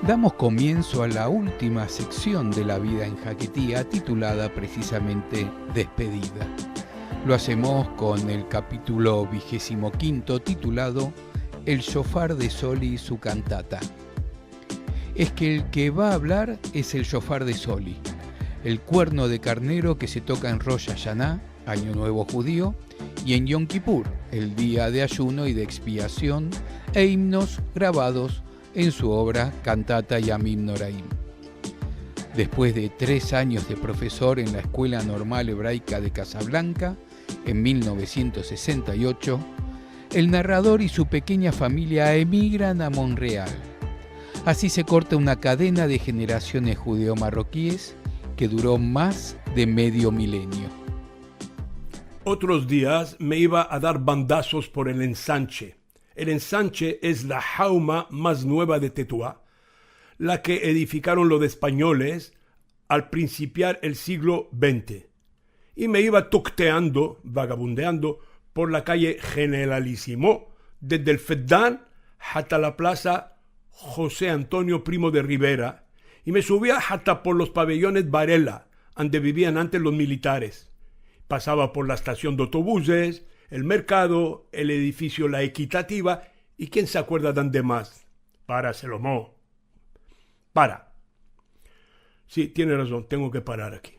Damos comienzo a la última sección de La Vida en Jaquetía, titulada precisamente Despedida. Lo hacemos con el capítulo 25, titulado El shofar de Soli y su cantata. Es que el que va a hablar es el shofar de Soli, el cuerno de carnero que se toca en Rosh Hashaná, Año Nuevo Judío, y en Yom Kippur, el día de ayuno y de expiación, e himnos grabados en su obra Cantata Yamim Noraim. Después de 3 años de profesor en la Escuela Normal Hebraica de Casablanca, en 1968, el narrador y su pequeña familia emigran a Montreal. Así se corta una cadena de generaciones judeo-marroquíes que duró más de medio milenio. Otros días me iba a dar bandazos por el ensanche. El ensanche es la jauma más nueva de Tetuá, la que edificaron los españoles al principiar el siglo XX. Y me iba toqueteando, vagabundeando, por la calle Generalísimo, desde el Feddán hasta la plaza José Antonio Primo de Rivera, y me subía hasta por los pabellones Varela, donde vivían antes los militares. Pasaba por la estación de autobuses, el mercado, el edificio La Equitativa, y quién se acuerda de dónde más. Para, Selomó. Para. Sí, tiene razón, tengo que parar aquí.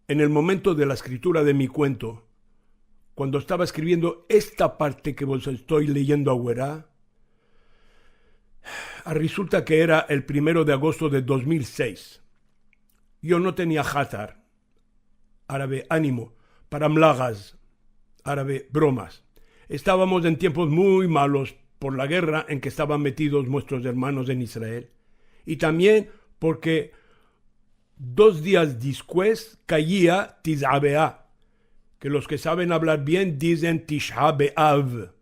En el momento de la escritura de mi cuento, cuando estaba escribiendo esta parte que vos estoy leyendo ahora, resulta que era el 1 de agosto de 2006. Yo no tenía Hatar, árabe ánimo, para mlagas, árabe bromas. Estábamos en tiempos muy malos por la guerra en que estaban metidos nuestros hermanos en Israel. Y también porque 2 días después caía Tis'a B'Av, que los que saben hablar bien dicen Tisha B'Av.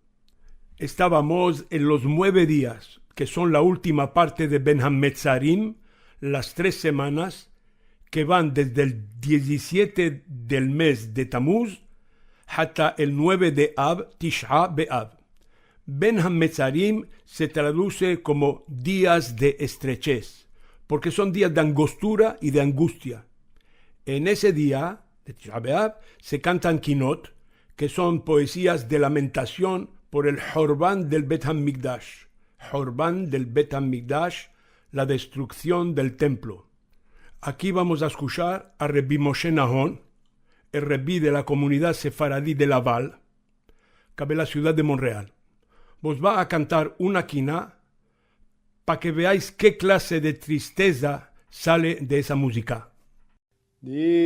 Estábamos en los 9 días, que son la última parte de Ben HaMetzarim, las 3 semanas, que van desde el 17 del mes de Tamuz hasta el 9 de Av, Tisha B'Av. Ben HaMetzarim se traduce como días de estrechez, porque son días de angostura y de angustia. En ese día de Tisha B'Av se cantan kinot, que son poesías de lamentación por el Jorban del Bet HaMikdash. Jorban del Bet HaMikdash, la destrucción del templo. Aquí vamos a escuchar a Rebbi Moshe Nahon, el Rebbi de la comunidad sefaradí de Laval, cabe la ciudad de Montreal. Vos va a cantar una quiná para que veáis qué clase de tristeza sale de esa música. Dibre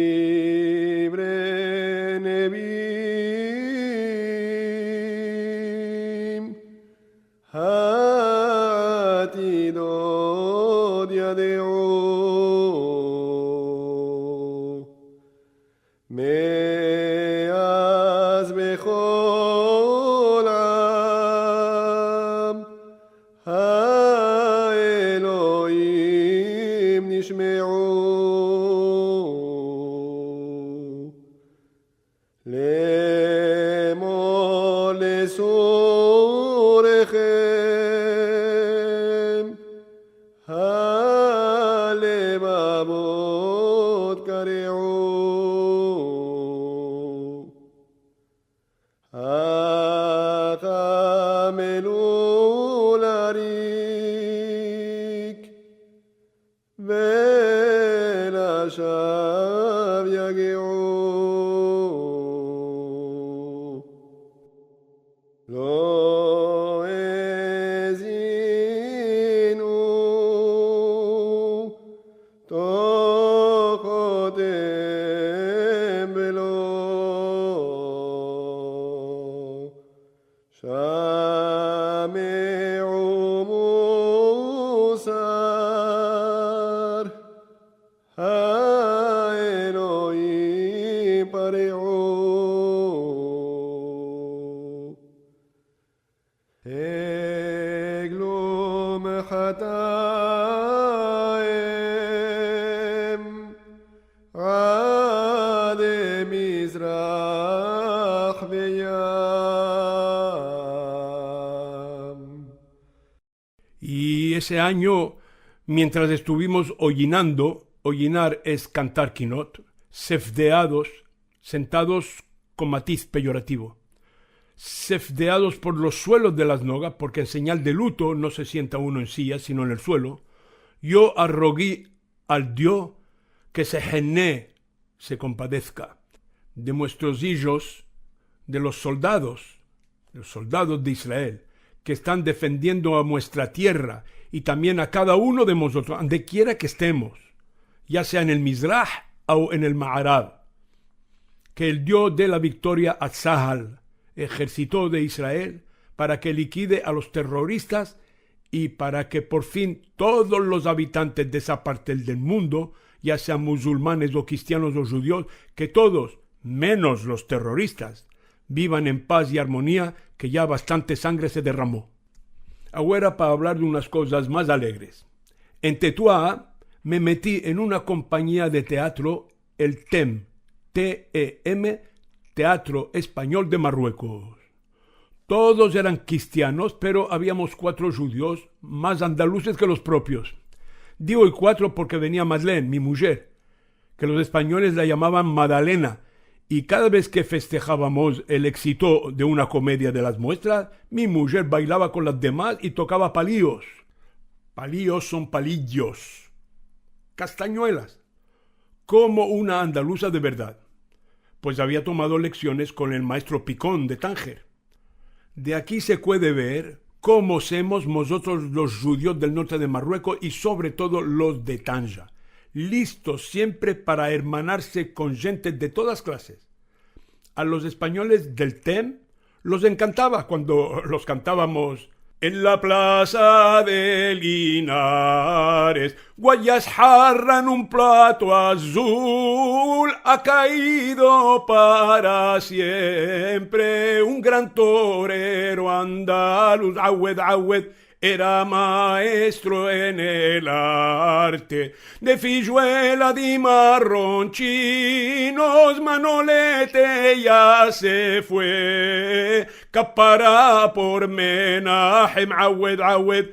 Nebim Hatidot Yadeu Me'az Bechol Am HaElohim Nishme'u Lemor Lesurechem HaLevavot Kare'u HaChamelu Larik Velashav Yage'u Lo ezinu tochotem velo shame'u musar ha'elohim pare'u Eglum chataim ade mizrach veyam. Y ese año Mientras estuvimos hollinando, hollinar es cantar quinot, sefdeados, sentados con matiz peyorativo. Sefdeados por los suelos de las nogas, porque en señal de luto no se sienta uno en silla, sino en el suelo, yo arrogué al Dios que se gené, se compadezca de nuestros hijos, de los soldados de Israel, que están defendiendo a nuestra tierra y también a cada uno de nosotros, donde quiera que estemos, ya sea en el Mizrah o en el Ma'arab. Que el Dios dé la victoria a Tzahal, ejército de Israel, para que liquide a los terroristas y para que por fin todos los habitantes de esa parte del mundo, ya sean musulmanes o cristianos o judíos, que todos, menos los terroristas, vivan en paz y armonía, que ya bastante sangre se derramó. Ahora para hablar de unas cosas más alegres. En Tetuá me metí en una compañía de teatro, el TEM, T-E-M, Teatro Español de Marruecos. Todos eran cristianos, pero habíamos 4 judíos, más andaluces que los propios. Digo y 4 porque venía Madeleine, mi mujer, que los españoles la llamaban Madalena, y cada vez que festejábamos el éxito de una comedia de las muestras, mi mujer bailaba con las demás y tocaba palillos. Palillos son palillos, castañuelas, como una andaluza de verdad, pues había tomado lecciones con el maestro Picón de Tánger. De aquí se puede ver cómo somos nosotros los judíos del norte de Marruecos y sobre todo los de Tanja, listos siempre para hermanarse con gente de todas clases. A los españoles del TEM los encantaba cuando los cantábamos en la plaza de Linares. Guayas jarran un plato azul, ha caído para siempre un gran torero andaluz. Awed, awed, era maestro en el arte de filluela de marrón chinos. Manolete ya se fue, capará por Menahem. Awed, awed.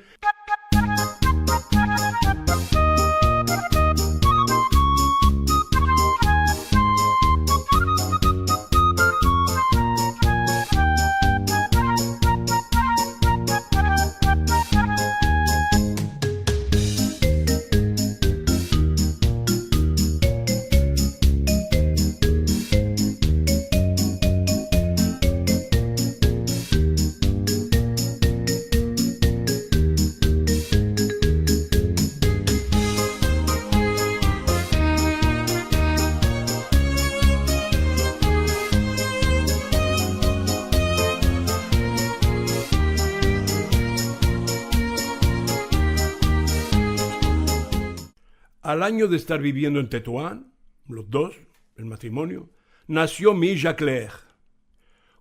Al año de estar viviendo en Tetuán, los dos, el matrimonio, nació mi hija Claire.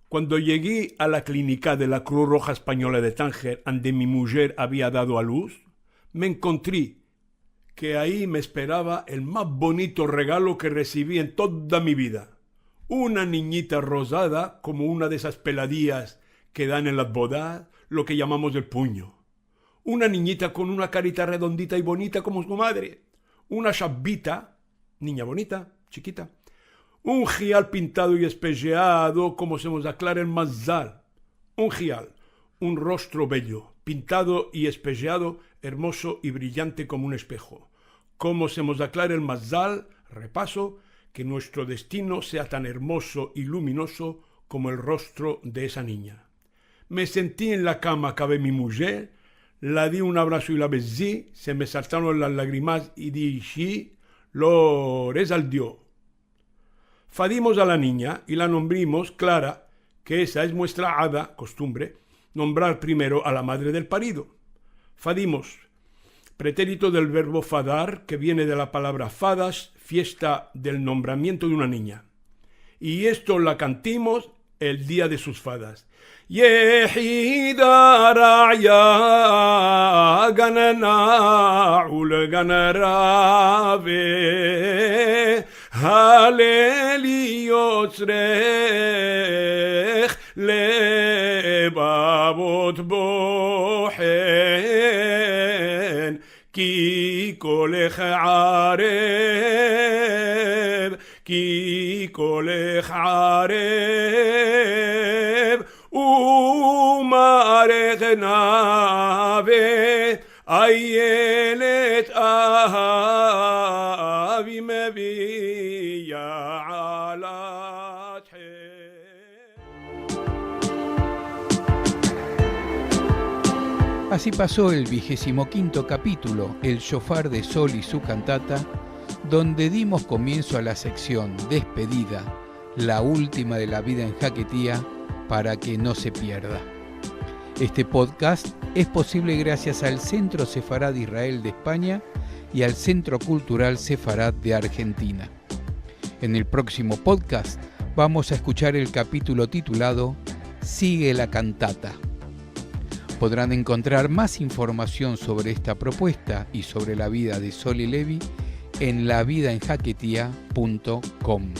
Cuando llegué a la clínica de la Cruz Roja Española de Tánger, donde mi mujer había dado a luz, me encontré que ahí me esperaba el más bonito regalo que recibí en toda mi vida. Una niñita rosada, como una de esas peladillas que dan en las bodas, lo que llamamos el puño. Una niñita con una carita redondita y bonita como su madre. Una chabita, niña bonita, chiquita. Un gial pintado y espelleado como se nos aclara en Mazdal. Un gial, un rostro bello, pintado y espelleado, hermoso y brillante como un espejo. Como se nos aclara el Mazdal, repaso, que nuestro destino sea tan hermoso y luminoso como el rostro de esa niña. Me sentí en la cama cabe mi mujer, la di un abrazo y la besé, se me saltaron las lágrimas y dije, Lores al Dios. Fadimos a la niña y la nombrimos Clara, que esa es nuestra hada, costumbre, nombrar primero a la madre del parido. Fadimos, pretérito del verbo fadar, que viene de la palabra fadas, fiesta del nombramiento de una niña. Y esto la cantimos el día de sus fadas. Yehida ra'ya ganana ul ganarabe haleli yotzrech lebabot bohen ki kolech arev, ki kolech arev, umarech nave, ayelet avi meviya alat he. Así pasó el 25º capítulo, El Shofar de Sol y su cantata, donde dimos comienzo a la sección Despedida, la última de la vida en Jaquetía, para que no se pierda. Este podcast es posible gracias al Centro Sefarad Israel de España y al Centro Cultural Sefarad de Argentina. En el próximo podcast vamos a escuchar el capítulo titulado Sigue la cantata. Podrán encontrar más información sobre esta propuesta y sobre la vida de Sol y Levi en lavidaenjaquetia.com.